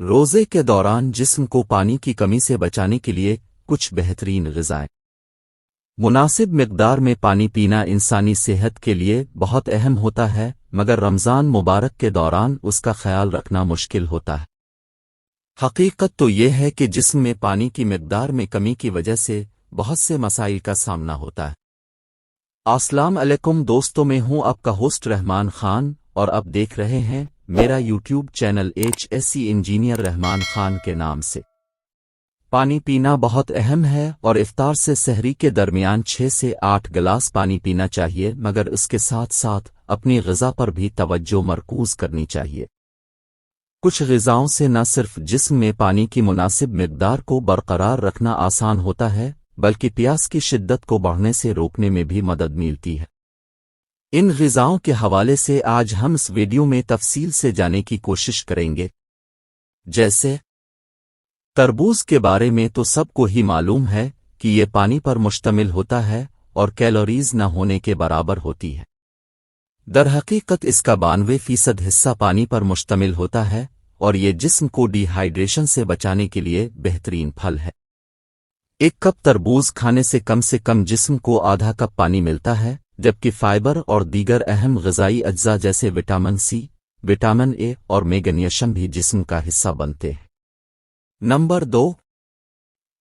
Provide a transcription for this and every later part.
روزے کے دوران جسم کو پانی کی کمی سے بچانے کے لیے کچھ بہترین غذائیں۔ مناسب مقدار میں پانی پینا انسانی صحت کے لیے بہت اہم ہوتا ہے، مگر رمضان مبارک کے دوران اس کا خیال رکھنا مشکل ہوتا ہے۔ حقیقت تو یہ ہے کہ جسم میں پانی کی مقدار میں کمی کی وجہ سے بہت سے مسائل کا سامنا ہوتا ہے۔ السلام علیکم دوستوں، میں ہوں آپ کا ہوسٹ رحمان خان اور آپ دیکھ رہے ہیں میرا یوٹیوب چینل HSC انجینئر رحمان خان کے نام سے۔ پانی پینا بہت اہم ہے اور افطار سے سحری کے درمیان 6 سے 8 گلاس پانی پینا چاہیے، مگر اس کے ساتھ ساتھ اپنی غذا پر بھی توجہ مرکوز کرنی چاہیے۔ کچھ غذاؤں سے نہ صرف جسم میں پانی کی مناسب مقدار کو برقرار رکھنا آسان ہوتا ہے، بلکہ پیاس کی شدت کو بڑھنے سے روکنے میں بھی مدد ملتی ہے۔ ان غذاؤں کے حوالے سے آج ہم اس ویڈیو میں تفصیل سے جاننے کی کوشش کریں گے۔ جیسے تربوز کے بارے میں تو سب کو ہی معلوم ہے کہ یہ پانی پر مشتمل ہوتا ہے اور کیلوریز نہ ہونے کے برابر ہوتی ہے۔ درحقیقت اس کا 92% حصہ پانی پر مشتمل ہوتا ہے اور یہ جسم کو ڈی ہائیڈریشن سے بچانے کے لیے بہترین پھل ہے۔ ایک کپ تربوز کھانے سے کم جسم کو آدھا کپ پانی ملتا ہے، جبکہ فائبر اور دیگر اہم غذائی اجزاء جیسے وٹامن سی، وٹامن اے اور میگنیشیم بھی جسم کا حصہ بنتے ہیں۔ نمبر 2،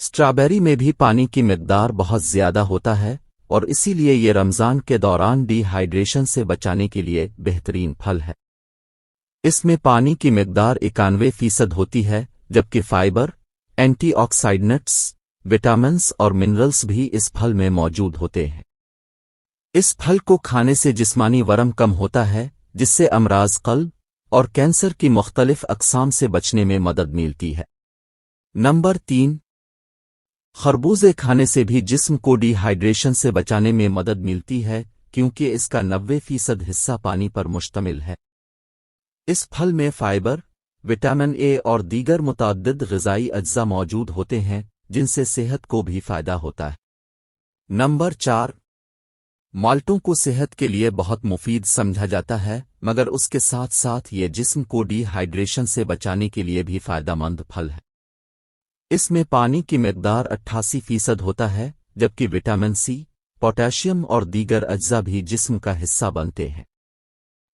اسٹرابیری میں بھی پانی کی مقدار بہت زیادہ ہوتا ہے اور اسی لیے یہ رمضان کے دوران ڈی ہائیڈریشن سے بچانے کے لیے بہترین پھل ہے۔ اس میں پانی کی مقدار 91% ہوتی ہے، جبکہ فائبر، اینٹی آکسائڈنٹس، وٹامنز اور منرلز بھی اس پھل میں موجود ہوتے ہیں۔ اس پھل کو کھانے سے جسمانی ورم کم ہوتا ہے، جس سے امراض قلب اور کینسر کی مختلف اقسام سے بچنے میں مدد ملتی ہے۔ نمبر 3، خربوزے کھانے سے بھی جسم کو ڈی ہائیڈریشن سے بچانے میں مدد ملتی ہے، کیونکہ اس کا 90% حصہ پانی پر مشتمل ہے۔ اس پھل میں فائبر، وٹامن اے اور دیگر متعدد غذائی اجزاء موجود ہوتے ہیں، جن سے صحت کو بھی فائدہ ہوتا ہے۔ نمبر 4، مالٹوں کو صحت کے لیے بہت مفید سمجھا جاتا ہے، مگر اس کے ساتھ ساتھ یہ جسم کو ڈی ہائیڈریشن سے بچانے کے لیے بھی فائدہ مند پھل ہے۔ اس میں پانی کی مقدار 88% ہوتا ہے، جبکہ وٹامن سی، پوٹاشیم اور دیگر اجزاء بھی جسم کا حصہ بنتے ہیں۔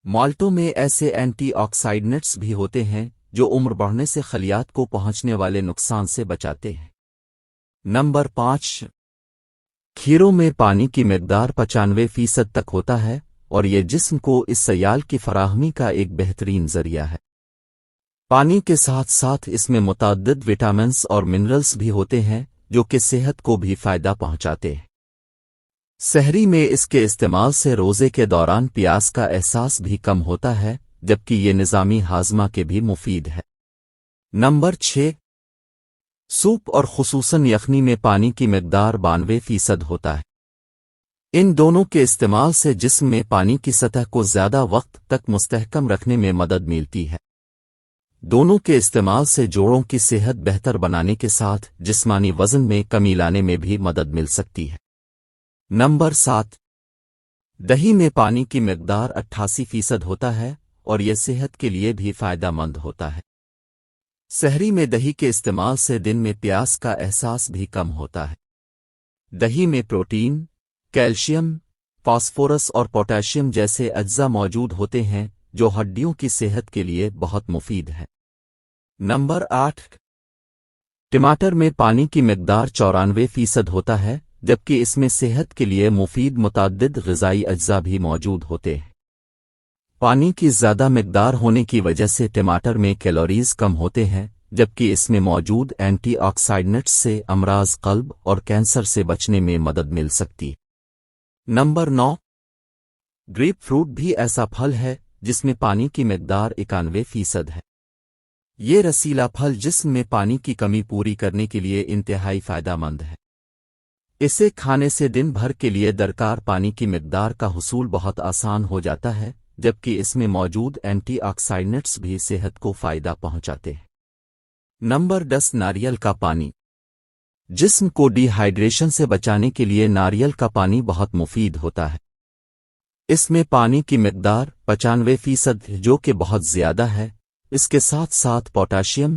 مالٹوں میں ایسے اینٹی آکسائڈنٹس بھی ہوتے ہیں جو عمر بڑھنے سے خلیات کو پہنچنے والے نقصان سے بچاتے ہیں۔ نمبر 5، کھیروں میں پانی کی مقدار 95% تک ہوتا ہے اور یہ جسم کو اس سیال کی فراہمی کا ایک بہترین ذریعہ ہے۔ پانی کے ساتھ ساتھ اس میں متعدد وٹامنز اور منرلز بھی ہوتے ہیں جو کہ صحت کو بھی فائدہ پہنچاتے ہیں۔ سحری میں اس کے استعمال سے روزے کے دوران پیاس کا احساس بھی کم ہوتا ہے، جبکہ یہ نظامی ہاضمہ کے بھی مفید ہے۔ نمبر 6، سوپ اور خصوصاً یخنی میں پانی کی مقدار 92% ہوتا ہے۔ ان دونوں کے استعمال سے جسم میں پانی کی سطح کو زیادہ وقت تک مستحکم رکھنے میں مدد ملتی ہے۔ دونوں کے استعمال سے جوڑوں کی صحت بہتر بنانے کے ساتھ جسمانی وزن میں کمی لانے میں بھی مدد مل سکتی ہے۔ نمبر 7، دہی میں پانی کی مقدار 88% ہوتا ہے اور یہ صحت کے لیے بھی فائدہ مند ہوتا ہے۔ سحری میں دہی کے استعمال سے دن میں پیاس کا احساس بھی کم ہوتا ہے۔ دہی میں پروٹین، کیلشیم، فاسفورس اور پوٹاشیم جیسے اجزاء موجود ہوتے ہیں جو ہڈیوں کی صحت کے لیے بہت مفید ہے۔ نمبر 8، ٹماٹر میں پانی کی مقدار 94% ہوتا ہے، جبکہ اس میں صحت کے لیے مفید متعدد غذائی اجزاء بھی موجود ہوتے ہیں۔ پانی کی زیادہ مقدار ہونے کی وجہ سے ٹماٹر میں کیلوریز کم ہوتے ہیں، جبکہ اس میں موجود اینٹی آکسائڈنٹس سے امراض قلب اور کینسر سے بچنے میں مدد مل سکتی ہے۔ نمبر 9، گریپ فروٹ بھی ایسا پھل ہے جس میں پانی کی مقدار 91% ہے۔ یہ رسیلا پھل جسم میں پانی کی کمی پوری کرنے کے لیے انتہائی فائدہ مند ہے۔ اسے کھانے سے دن بھر کے لیے درکار پانی کی مقدار کا حصول بہت آسان ہو جاتا ہے، جبکہ اس میں موجود اینٹی آکسائڈنٹس بھی صحت کو فائدہ پہنچاتے ہیں۔ نمبر 10، ناریل کا پانی۔ جسم کو ڈی ہائیڈریشن سے بچانے کے لیے ناریل کا پانی بہت مفید ہوتا ہے۔ اس میں پانی کی مقدار 95% جو کہ بہت زیادہ ہے۔ اس کے ساتھ ساتھ پوٹاشیم،